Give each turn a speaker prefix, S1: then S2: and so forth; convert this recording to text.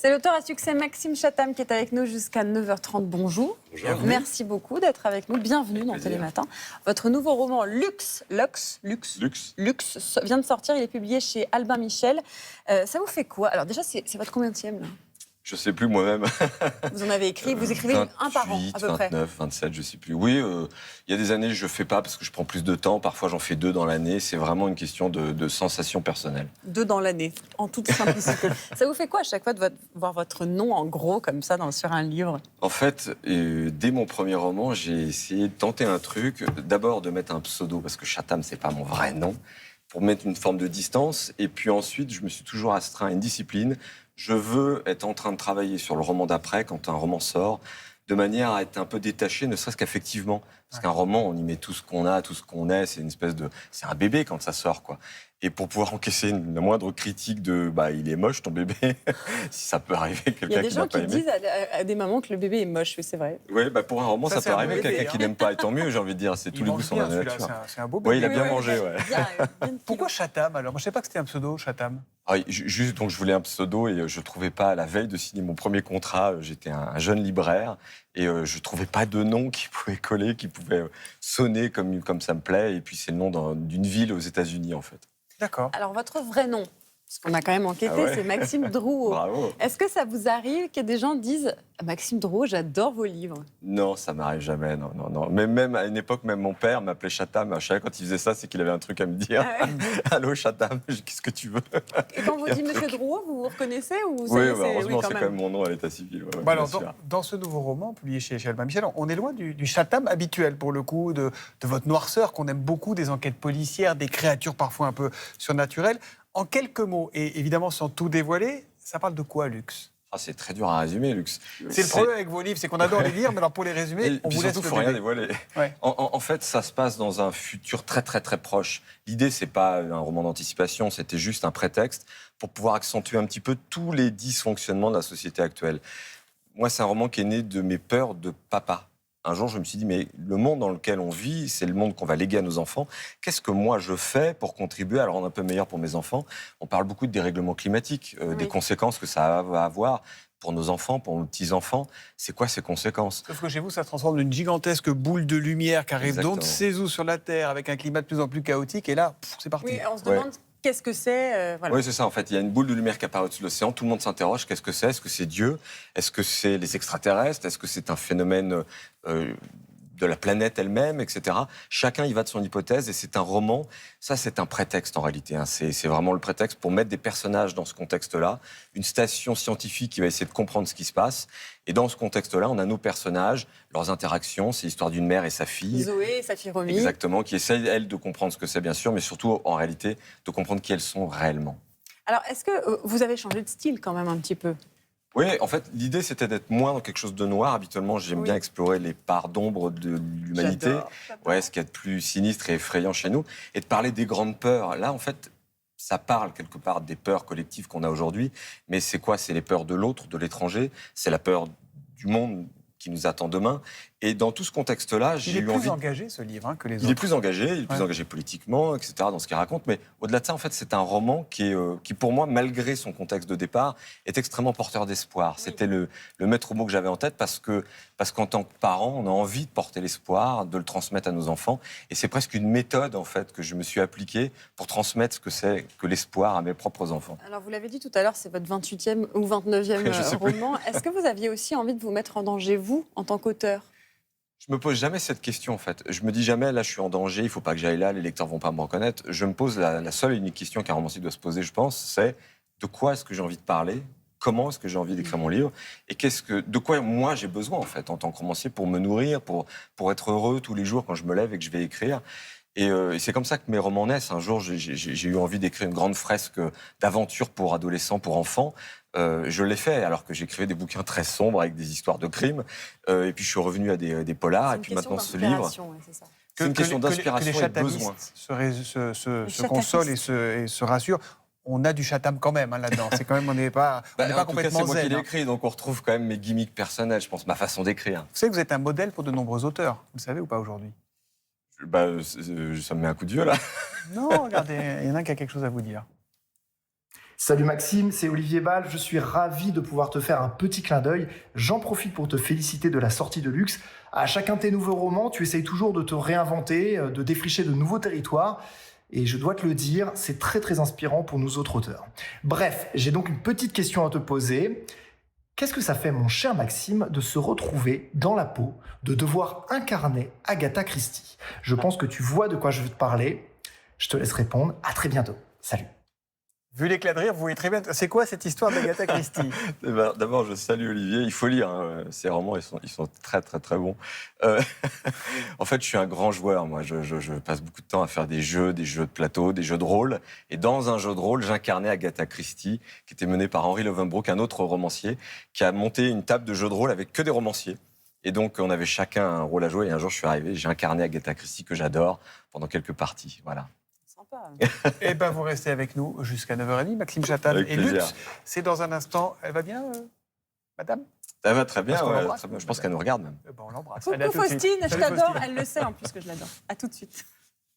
S1: C'est l'auteur à succès Maxime Chatham qui est avec nous jusqu'à 9h30. Bonjour.
S2: Bonjour.
S1: Merci beaucoup d'être avec nous. Bienvenue dans Télématin. Votre nouveau roman Luxe vient de sortir. Il est publié chez Albin Michel. Ça vous fait quoi? Alors déjà, c'est votre combienième là?
S2: Je sais plus moi-même.
S1: Vous en avez écrit, vous écrivez
S2: 28,
S1: un par an à peu près.
S2: 29, 27, je sais plus. Oui, il y a des années je fais pas parce que je prends plus de temps. Parfois j'en fais 2 dans l'année. C'est vraiment une question de sensation personnelle.
S1: 2 dans l'année, en toute simplicité. Ça vous fait quoi à chaque fois de voir votre nom en gros comme ça sur un livre?
S2: En fait, dès mon premier roman, j'ai essayé de tenter un truc. D'abord de mettre un pseudo parce que Chatham c'est pas mon vrai nom, pour mettre une forme de distance. Et puis ensuite, je me suis toujours astreint à une discipline. Je veux être en train de travailler sur le roman d'après, quand un roman sort, de manière à être un peu détaché, ne serait-ce qu'affectivement. Parce qu'un roman, on y met tout ce qu'on a, tout ce qu'on est. C'est une espèce de... C'est un bébé quand ça sort, quoi. Et pour pouvoir encaisser la moindre critique de « il est moche, ton bébé », si ça peut arriver, quelqu'un qui n'a pas aimé.
S1: Il y a des gens qui disent à des mamans que le bébé est moche, oui, c'est vrai.
S2: Oui, pour un roman, ça peut arriver. Quelqu'un qui n'aime pas, et tant mieux, j'ai envie de dire. C'est tous les goûts sont dans la nature.
S3: C'est un beau bébé.
S2: Oui, il a bien mangé, ouais.
S3: Pourquoi Chatham, alors? Moi, je ne sais pas que c'était un pseudo, Chatham.
S2: Juste, donc, je voulais un pseudo et je ne trouvais pas, à la veille de signer mon premier contrat, j'étais un jeune libraire et je ne trouvais pas de nom qui pouvait coller, qui pouvait sonner comme ça me plaît. Et puis, c'est le nom d'une ville aux États-Unis, en fait.
S3: D'accord.
S1: Alors, votre vrai nom, parce qu'on a quand même enquêté, c'est Maxime Drouot.
S2: Bravo.
S1: Est-ce que ça vous arrive que des gens disent « Maxime Drouot, j'adore vos livres ».
S2: Non, ça m'arrive jamais, non. Mais même à une époque, même mon père m'appelait Chatham. À chaque fois, quand il faisait ça, c'est qu'il avait un truc à me dire.
S1: Ah ouais.
S2: Allô, Chatham, qu'est-ce que tu veux?
S1: Et quand vous dites Monsieur Drouot, vous vous reconnaissez ou
S2: Oui, heureusement, c'est quand même mon nom à l'état civil. Ouais,
S3: alors, dans ce nouveau roman, publié chez Albin Michel, on est loin du Chatham habituel, pour le coup, de votre noirceur qu'on aime beaucoup, des enquêtes policières, des créatures parfois un peu surnaturelles. En quelques mots, et évidemment sans tout dévoiler, ça parle de quoi, Luxe?
S2: C'est très dur à résumer, Luxe.
S3: C'est le problème avec vos livres, c'est qu'on adore les lire, mais alors pour les résumer, on vous laisse
S2: surtout, il ne faut
S3: le
S2: rien
S3: bébé.
S2: dévoiler.
S3: Ouais.
S2: En fait, ça se passe dans un futur très, très, très proche. L'idée, c'est pas un roman d'anticipation, c'était juste un prétexte pour pouvoir accentuer un petit peu tous les dysfonctionnements de la société actuelle. Moi, c'est un roman qui est né de mes peurs de papa. Un jour, je me suis dit, mais le monde dans lequel on vit, c'est le monde qu'on va léguer à nos enfants. Qu'est-ce que moi, je fais pour contribuer à le rendre un peu meilleur pour mes enfants? On parle beaucoup de dérèglement climatique, des conséquences que ça va avoir pour nos enfants, pour nos petits-enfants. C'est quoi ces conséquences?
S3: Sauf que chez vous, ça se transforme en une gigantesque boule de lumière qui arrive d'on ne sait où sur la Terre, avec un climat de plus en plus chaotique, et là, c'est parti.
S1: Oui, on se demande qu'est-ce que c'est. Voilà.
S2: Oui, c'est ça, en fait. Il y a une boule de lumière qui apparaît au-dessus de l'océan. Tout le monde s'interroge. Qu'est-ce que c'est? Est-ce que c'est Dieu? Est-ce que c'est les extraterrestres? Est-ce que c'est un phénomène de la planète elle-même, etc. Chacun y va de son hypothèse et c'est un roman. Ça, c'est un prétexte en réalité. C'est vraiment le prétexte pour mettre des personnages dans ce contexte-là. Une station scientifique qui va essayer de comprendre ce qui se passe. Et dans ce contexte-là, on a nos personnages, leurs interactions. C'est l'histoire d'une mère et sa fille.
S1: Zoé et sa fille Romy.
S2: Exactement, qui essayent, elles, de comprendre ce que c'est, bien sûr, mais surtout, en réalité, de comprendre qui elles sont réellement.
S1: Alors, est-ce que vous avez changé de style quand même un petit peu?
S2: Oui, en fait, l'idée, c'était d'être moins dans quelque chose de noir. Habituellement, j'aime bien explorer les parts d'ombre de l'humanité.
S1: J'adore.
S2: Ouais, ce qu'il y a de plus sinistre et effrayant chez nous. Et de parler des grandes peurs. Là, en fait, ça parle quelque part des peurs collectives qu'on a aujourd'hui. Mais c'est quoi? C'est les peurs de l'autre, de l'étranger. C'est la peur du monde qui nous attend demain. Et dans tout ce contexte-là, j'ai eu envie...
S3: Il est plus engagé, ce livre, que les autres.
S2: Il est plus engagé politiquement, etc., dans ce qu'il raconte. Mais au-delà de ça, en fait, c'est un roman qui, pour moi, malgré son contexte de départ, est extrêmement porteur d'espoir. Oui. C'était le maître mot que j'avais en tête parce qu'en tant que parent, on a envie de porter l'espoir, de le transmettre à nos enfants. Et c'est presque une méthode, en fait, que je me suis appliquée pour transmettre ce que c'est que l'espoir à mes propres enfants.
S1: Alors, vous l'avez dit tout à l'heure, c'est votre 28e ou 29e roman. Est-ce que vous aviez aussi envie de vous mettre en danger, vous, en tant qu'auteur?
S2: Je me pose jamais cette question, en fait. Je me dis jamais, là, je suis en danger, il faut pas que j'aille là, les lecteurs vont pas me reconnaître. Je me pose la seule et unique question qu'un romancier doit se poser, je pense, c'est de quoi est-ce que j'ai envie de parler? Comment est-ce que j'ai envie d'écrire mon livre? Et de quoi moi j'ai besoin, en fait, en tant que romancier, pour me nourrir, pour être heureux tous les jours quand je me lève et que je vais écrire. Et c'est comme ça que mes romans naissent. Un jour, j'ai eu envie d'écrire une grande fresque d'aventure pour adolescents, pour enfants. Je l'ai fait alors que j'écrivais des bouquins très sombres avec des histoires de crimes. Et puis je suis revenu à des polars. Et puis maintenant ce livre.
S1: Ouais,
S2: c'est une question d'inspiration et de besoin.
S3: Se consolent et se rassurent. On a du Chatham quand même là-dedans. C'est quand même, on n'est pas complètement zen.
S2: C'est moi qui l'ai écrit, donc on retrouve quand même mes gimmicks personnels, je pense, ma façon d'écrire.
S3: Vous savez que vous êtes un modèle pour de nombreux auteurs. Vous le savez ou pas aujourd'hui?
S2: Ça me met un coup de vieux, là.
S3: Non, regardez, il y en a un qui a quelque chose à vous dire.
S4: Salut Maxime, c'est Olivier Ball. Je suis ravi de pouvoir te faire un petit clin d'œil. J'en profite pour te féliciter de la sortie de luxe. À chacun de tes nouveaux romans, tu essayes toujours de te réinventer, de défricher de nouveaux territoires. Et je dois te le dire, c'est très très inspirant pour nous autres auteurs. Bref, j'ai donc une petite question à te poser. Qu'est-ce que ça fait, mon cher Maxime, de se retrouver dans la peau, de devoir incarner Agatha Christie? Je pense que tu vois de quoi je veux te parler. Je te laisse répondre. À très bientôt. Salut.
S3: Vu l'éclat de rire, vous voyez très bien. C'est quoi cette histoire d'Agatha Christie?
S2: D'abord, je salue Olivier. Il faut lire. Hein. Ces romans, ils sont très, très, très bons. En fait, je suis un grand joueur. Moi, je passe beaucoup de temps à faire des jeux de plateau, des jeux de rôle. Et dans un jeu de rôle, j'incarnais Agatha Christie, qui était menée par Henry Lovenbrook, un autre romancier, qui a monté une table de jeux de rôle avec que des romanciers. Et donc, on avait chacun un rôle à jouer. Et un jour, je suis arrivé, j'ai incarné Agatha Christie, que j'adore, pendant quelques parties. Voilà.
S3: Eh bien, vous restez avec nous jusqu'à 9h30, Maxime Chatham. Et Lutz, c'est dans un instant. Elle va bien, madame?
S2: Elle va très bien, très bien. Je pense qu'elle nous regarde même.
S3: On l'embrasse.
S1: Coucou Faustine, je t'adore. Elle le sait en plus que je l'adore. À tout de suite.